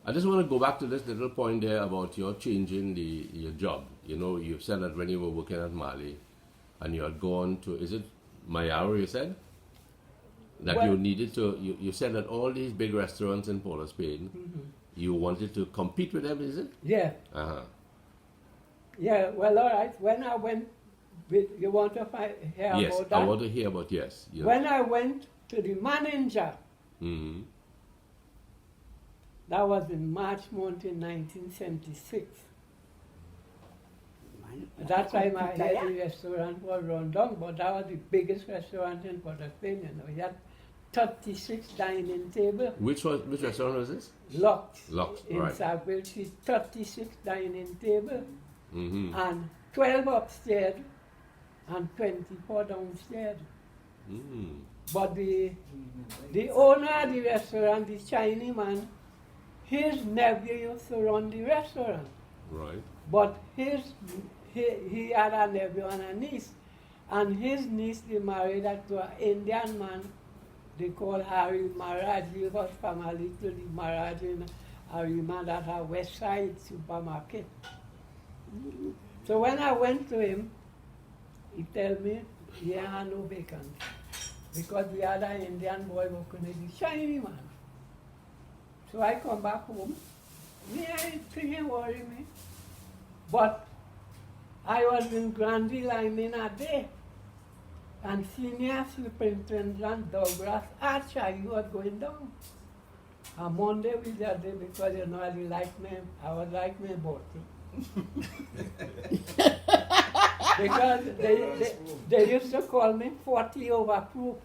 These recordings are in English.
I just want to go back to this little point there about your changing your job. You know, you said that when you were working at Mali and you had gone to, is it Mayaro, you said? That Well, you needed to, you said that all these big restaurants in Port of Spain, you wanted to compete with them, is it? Yeah. Uh-huh. Yeah, well, all right. When I went, you want to hear Yes, about that? I want to hear about, yes. You know. When I went to the manager, Mhm. that was in March month in 1976. At that time, I had the restaurant was run down, but that was the biggest restaurant in Port of Spain. You know, we had 36 dining tables. Which restaurant was this? Locked. Locked, In right. Sagwell Street, 36 dining tables. Mm-hmm. And 12 upstairs and 24 downstairs. Mm. But the owner of the restaurant, the Chinese man, his nephew used to run the restaurant. Right. But he had a nephew and a niece. And his niece, they married to an Indian man they call Harry Maharaj. He was from a little Maharaj in Arima that a West Side supermarket. So when I went to him, he told me he had no vacancy. Because the other Indian boy working with the Chinese man. So I come back home. Me, I didn't worry me. But I was in Granville, I mean, a day. And senior superintendent Douglas Archer, he was going down. On Monday we just did because you know I like me, I was like me bottle. Because they used to call me 40 over proof.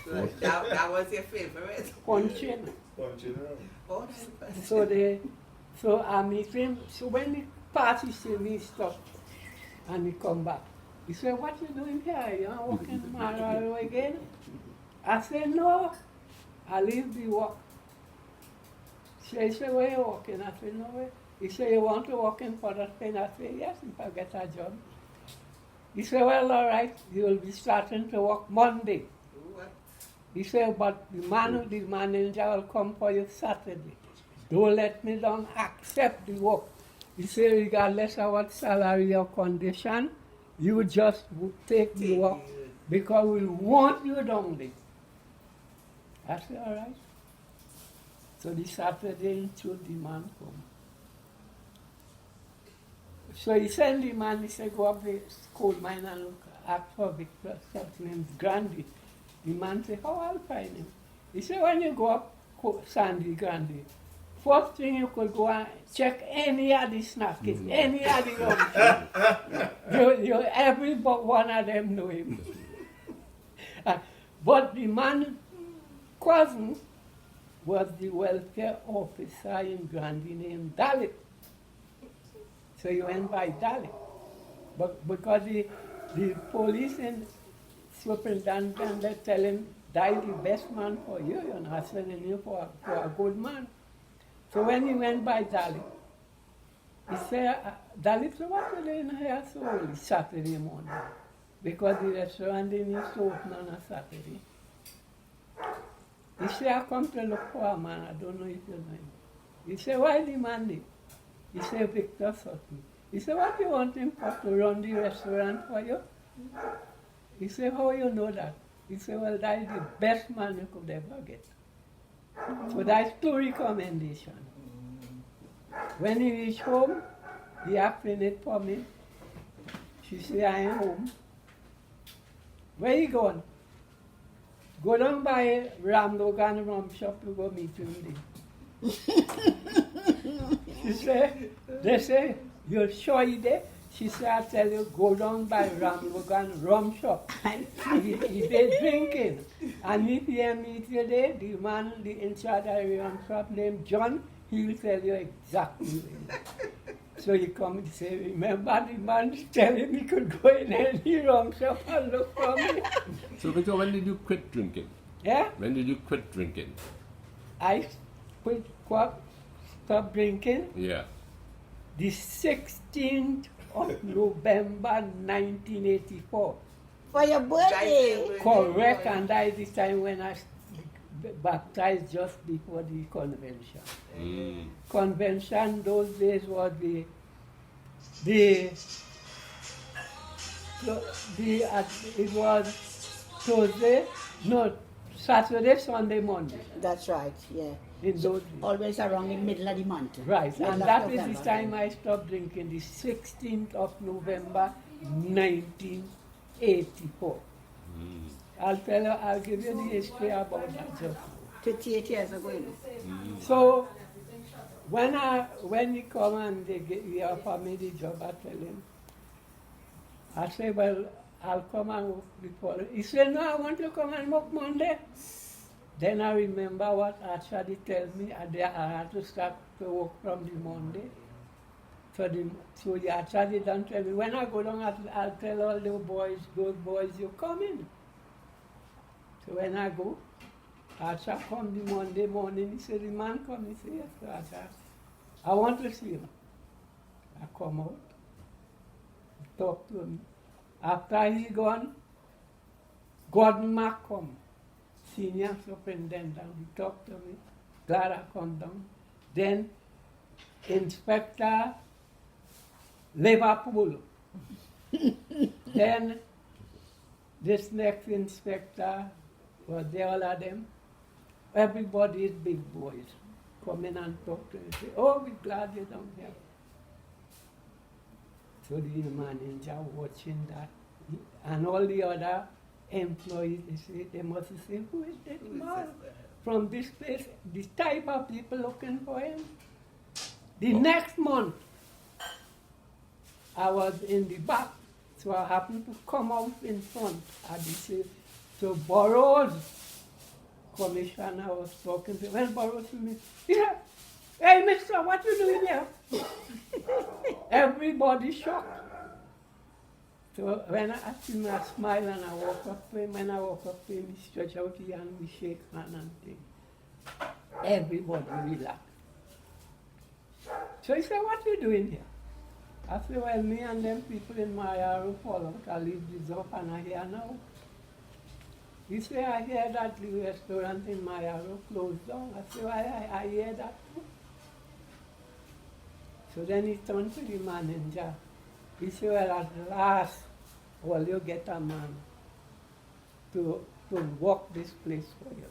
So that was your favorite? Punching. Punching Oh, So I meet him, so when the party see me stop and he come back. He said, what you doing here? You are walking Mararo again? I said, no, I leave the walk. He said, where you walking? I said, no way. He said, you want to walk in for the Spain? I said, yes, if I get a job. He said, well, all right, you will be starting to work Monday. what? He said, but the manager will come for you Saturday. Don't let me down, accept the work. He said, regardless of what salary or condition, you just take the work because we want you down there. I said, all right. So the Saturday into the man come. So he sent the man, he said, go up the coal mine and look, ask for Victor, his name's Grandy. The man said, how I'll find him? He said, when you go up Sandy Grandy, first thing you could go and check any of the snackers, any of the young every but one of them know him. But the man's cousin was the welfare officer in Grandy named Dalit. So he went by Dalit. But because the police and superintendent they tell him, Dalit the best man for you, you're not sending you for a good man. So when he went by Dalit, he said, Dalit, so what are you doing here so early Saturday morning? Because the restaurant didn't used to open on a Saturday. He said, I come to look for a man, I don't know if you know him. He said, why the man name? He said, Victor Sutton. He said, what do you want him for, to run the restaurant for you? He said, how you know that? He said, well, that is the best man you could ever get. So that's two recommendations. When he reached home, he opened it for me. She said, I am home. Where you going? Go down by Ramdogan rum shop to go meet him there. She said, they say, you're sure you there? She said, I tell you, go down by Ramdogan rum shop. He did drinking. And if he meet you there, the man in charge of the rum shop named John, he will tell you exactly where. So he come and say, remember the man telling me he could go in any rum shop and look for me. So Victor, when did you quit drinking? Yeah? When did you quit drinking? I stopped drinking Yeah. the 16th of November 1984. For your birthday. Correct, and that is the time when baptized just before the convention. Mm. Convention those days was it was Thursday, no, Saturday, Sunday, Monday. That's right, yeah. In those days. Always around the middle of the month. Right, Middle and of that is November. the time I stopped drinking, the 16th of November, 1984. I'll give you the history about that just now. 38 years ago, you know. So, when he come and he offer me the job, I tell him, I say, well, I'll come and work before. He said, no, I want to come and work Monday. Then I remember what Achadi tells me, I had to start to work from the Monday. So the Achadi don't tell me, when I go down, I'll tell all the boys, those boys, you come in. So when I go, Acha come the Monday morning, he said, the man come, he said, yes, so Acha, I want to see him. I come out, talk to him. After he gone, Gordon Mack come, senior superintendent, he talked to me, glad I come down. Then Inspector Liverpool. Then this next inspector was there, all of them. Everybody is big boys. Come in and talk to me. Say, oh, we're glad you're down here. So the manager watching that, and all the other employees, they must say, who is this man from this place? This type of people looking for him. The next month, I was in the back, so I happened to come out in front. So Burroughs commissioner was talking to me. When Burroughs to me, he said, hey, mister, what you doing here? Everybody shocked. So when I asked him, I smiled and I walk up to him. When I walk up to him, he stretch out his hand, we shake hand and thing. Everybody relaxed. So he said, what you doing here? I said, well, me and them people in my area fall out. I leave this up and I hear now. He said, I hear that the restaurant in my area closed down. I said, I hear that too. So then he turned to the manager. He said, well, at last, will you get a man to work this place for you?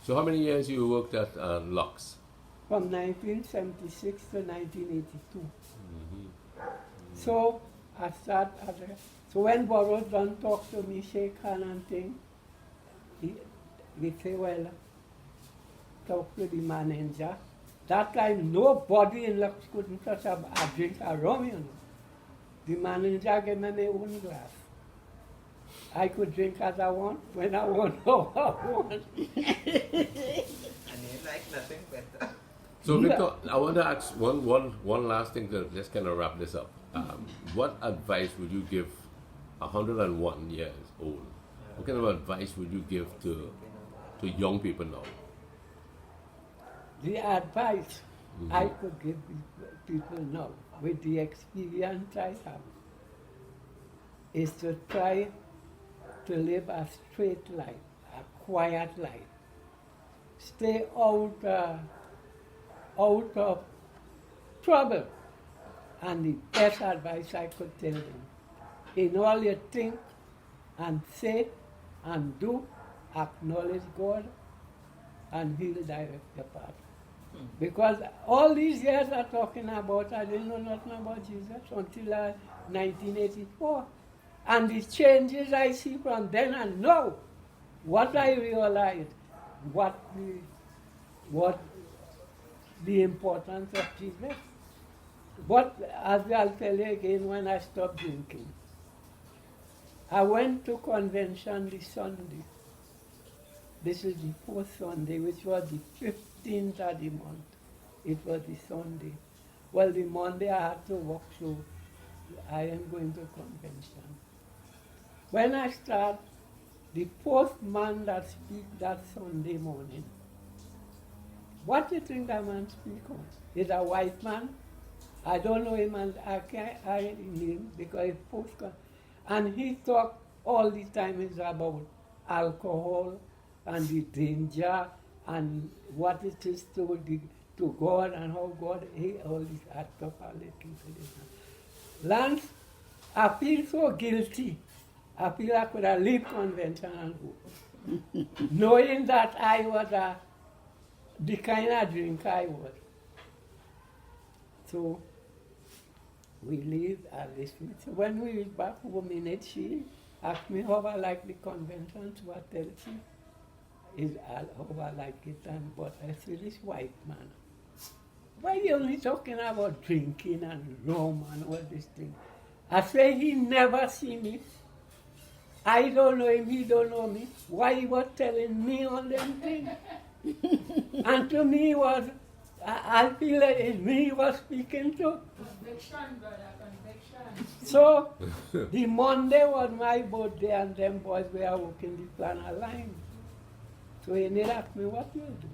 So how many years you worked at Lux? From 1976 to 1982. So I started, so when Burroughs done talk to me, shake hand and thing, he say, well, talk to the manager. That time, nobody in Lux couldn't touch a drink of rum, you know. The manager gave me my own glass. I could drink as I want, when I want, how I want. And you like nothing better. So Victor, I want to ask one last thing to just kind of wrap this up. What advice would you give 101 years old? What kind of advice would you give to young people now? The advice I could give people now, with the experience I have, is to try to live a straight life, a quiet life. Stay out of trouble. And the best advice I could tell them, in all you think and say and do, acknowledge God and He will direct your path. Because all these years I'm talking about, I didn't know nothing about Jesus until 1984. And the changes I see from then and now, what I realized, what the importance of Jesus. But as I'll tell you again, when I stopped drinking, I went to convention this Sunday. This is the fourth Sunday, which was the 15th of the month. It was the Sunday. Well, the Monday I had to work, so I am going to convention. When I start, the fourth man that speak that Sunday morning, what do you think that man speak on? He's a white man. I don't know him and I can't name because he's post. And he talk all the time is about alcohol and the danger and what it is to God and how God all this act of our little Lance, I feel so guilty. I feel I could have leave convention and go. Knowing that I was the kind of drink I was. So we leave at this week. So when we reach back home in it, she asked me how I like the convention, so I tell she is how I like it, but I see this white man. Why you only talking about drinking and rum and all this thing? I say he never see me. I don't know him, he don't know me. Why he was telling me all them things? And to me was, I feel like it's me he was speaking to. Conviction, brother, conviction. So, the Monday was my birthday and them boys were working the planner line. So he need ask me, what you do?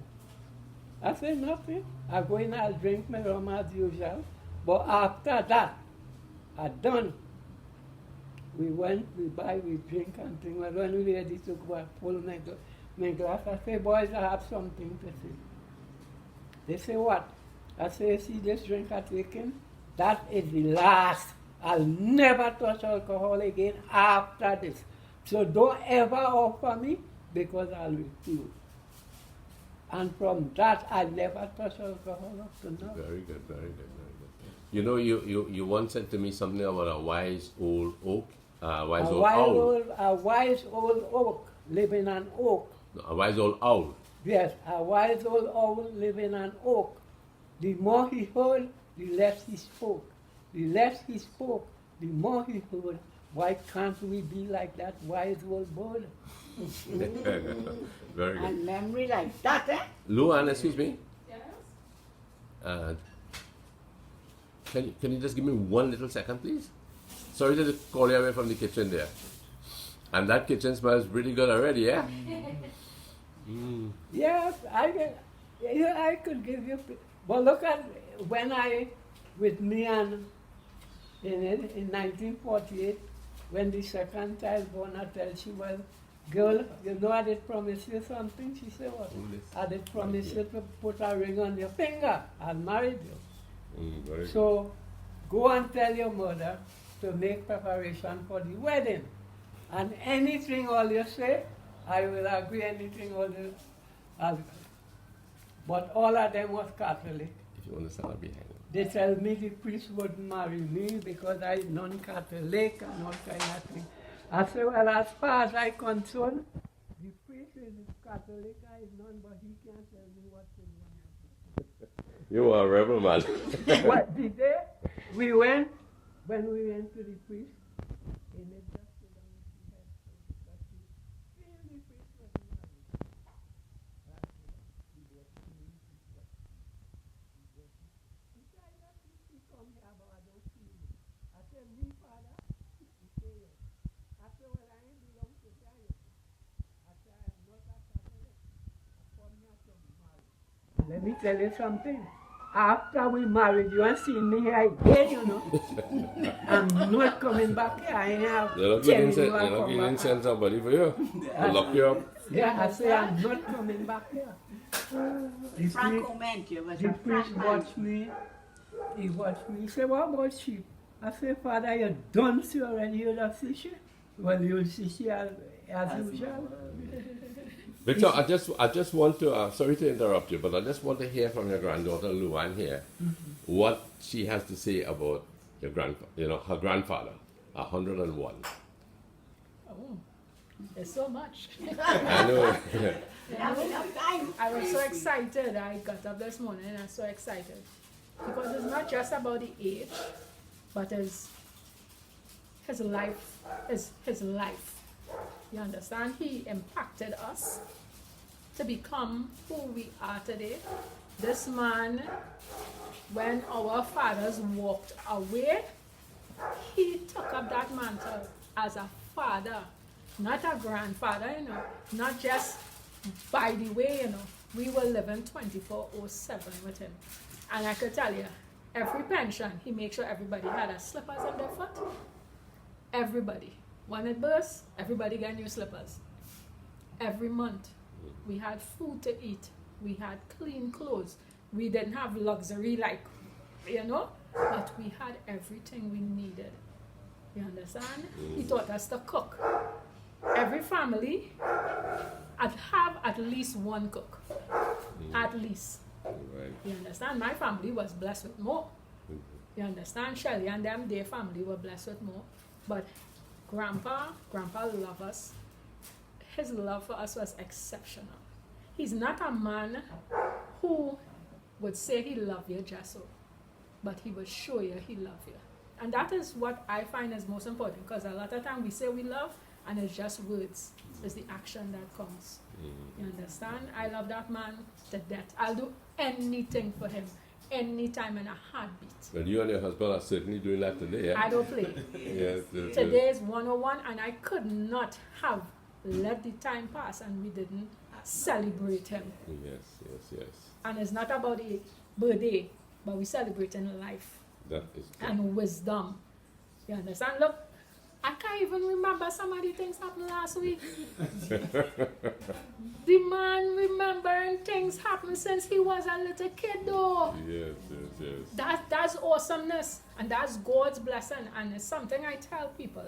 I said, nothing. I go in, I'll drink my rum as usual. But after that, I done. We went, we buy, we drink and things. But when we ready to go, I pull my glass. I say, boys, I have something to say. They say, what? I say, see this drink I'm taking? That is the last. I'll never touch alcohol again after this. So don't ever offer me because I'll refuse. And from that, I never touch alcohol up to now. Very good, very good, very good. You know, you once said to me something about a wise old oak, a wise old owl. A wise old oak living an oak. No, a wise old owl. Yes, a wise old owl living an oak. The more he heard, the less he spoke. The less he spoke, the more he heard. Why can't we be like that wise old bird? Very good. And memory like that, eh? Luan, excuse me. Yes? Can you just give me 1 little second, please? Sorry to call you away from the kitchen there. And that kitchen smells pretty good already, yeah? Yes, I could give you. But look at when with me and in 1948, when the second child born, I tell she, well, girl, you know I did promise you something. She said, what? I did promise you to put a ring on your finger. I'll marry you. So go and tell your mother to make preparation for the wedding. And anything all you say, I will agree anything all you agree. But all of them was Catholic. If you understand, I'll be hanging. They tell me the priest wouldn't marry me because I'm non-Catholic and all kind of thing. I say, well, as far as I'm concerned, the priest is Catholic, I is none, but he can't tell me what to do. You are a rebel, man. What the day we went, when we went to the priest, he made us sit down and he had because he really priest was married. He was clean, he said, I don't think he come here, but I don't see him. I said, me, father? He said, yes. I said, well, I ain't belong to here. I said, I am not a Catholic. I come here to be married. Let me tell you something. After we married, you ain't seen me here again, you know. I'm not coming back here. I ain't have telling you I come didn't back. send somebody for you. I'll lock you up. Yeah, I say I'm not coming back here. Franco meant you, but The priest watched me. He watched me. He said, what about sheep? I said, Father, you done see already, you don't see she? Well, you'll see she as usual. Victor, I just want to, sorry to interrupt you, but I just want to hear from your granddaughter, Luan, here, what she has to say about her grandfather, 101. Oh, there's so much. I know. I was so excited. I got up this morning and I was so excited. Because it's not just about the age, but his life. His life. You understand? He impacted us to become who we are today. This man, when our fathers walked away, he took up that mantle as a father, not a grandfather, not just by the way, we were living 24/7 with him. And I could tell you, every pension, he made sure everybody had a slippers on their foot. Everybody. When it burst, everybody got new slippers. Every month. We had food to eat. We had clean clothes. We didn't have luxury like, but we had everything we needed. You understand? He taught us to cook. Every family have at least one cook. At least. Right. You understand? My family was blessed with more. You understand? Shelly and them, their family were blessed with more. But Grandpa loved us. His love for us was exceptional. He's not a man who would say he loved you just so, but he would show you he loved you. And that is what I find is most important, because a lot of time we say we love and it's just words. It's the action that counts. You understand? I love that man to death. I'll do anything for him, anytime in a heartbeat. Well, you and your husband are certainly doing that today, yeah? I don't play. Yes, yes, Today is 101, and I could not have let the time pass and we didn't celebrate him. Yes. And it's not about the birthday, but we celebrating life That is true. and wisdom. You understand? Look, I can't even remember some of the things happened last week. The man remembering things happened since he was a little kid though. Yes. That's awesomeness, and that's God's blessing. And it's something I tell people,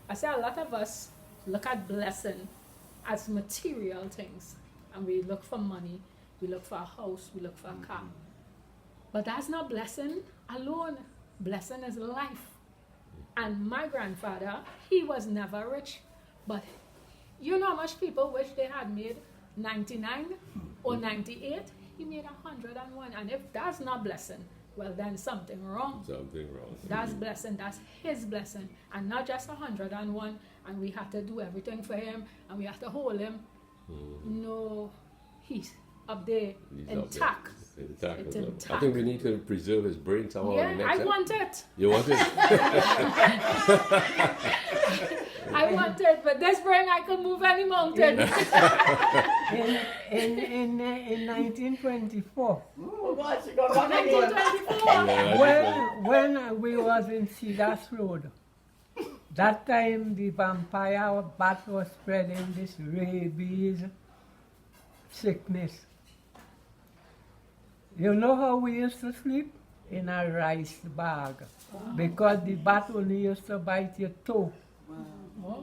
I say a lot of us look at blessing as material things, and we look for money, we look for a house, we look for a car. But that's not blessing alone. Blessing is life. And my grandfather, he was never rich, but you know how much people wish they had made 99 or 98? He made 101. And if that's not blessing, well, then something wrong. That's blessing. That's his blessing. And not just 101. And we have to do everything for him. And we have to hold him. No, he's up there, intact. It's intact. I think we need to preserve his brain somehow. Yeah, I want it. You want it? I want it, but this brain I can move any mountain. In 1924, Oh, God, she got one again. 1924. when we was in Cedars Road, that time the vampire bat was spreading this rabies sickness. You know how we used to sleep? In a rice bag. Because the bat only used to bite your toe.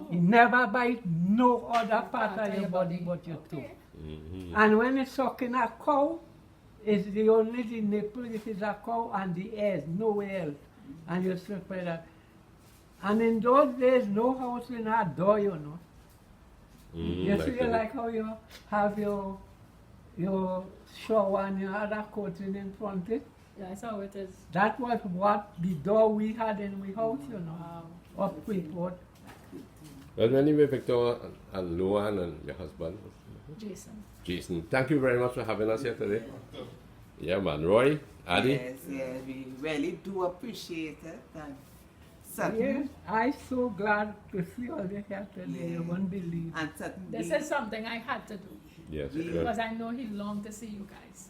He never bite no other part of your body but your toe. And when it's sucking a cow, it's the only the nipple, it is a cow, and the ears, nowhere else. And you sleep like that. And in those days, no house in a door, you know. You see, like how you have your shower and you had a curtain in front of it. Yeah, that's how it is. That was what the door we had in we house, you know, up Freeport. Well, anyway, Victor and Luan and your husband, Jason, thank you very much for having us here today. Yeah, man. Roy, Adi? Yes, we really do appreciate it. And Yes, I'm so glad to see all you here today. You won't believe. And certainly, This is something I had to do, Yes. because I know he longed to see you guys.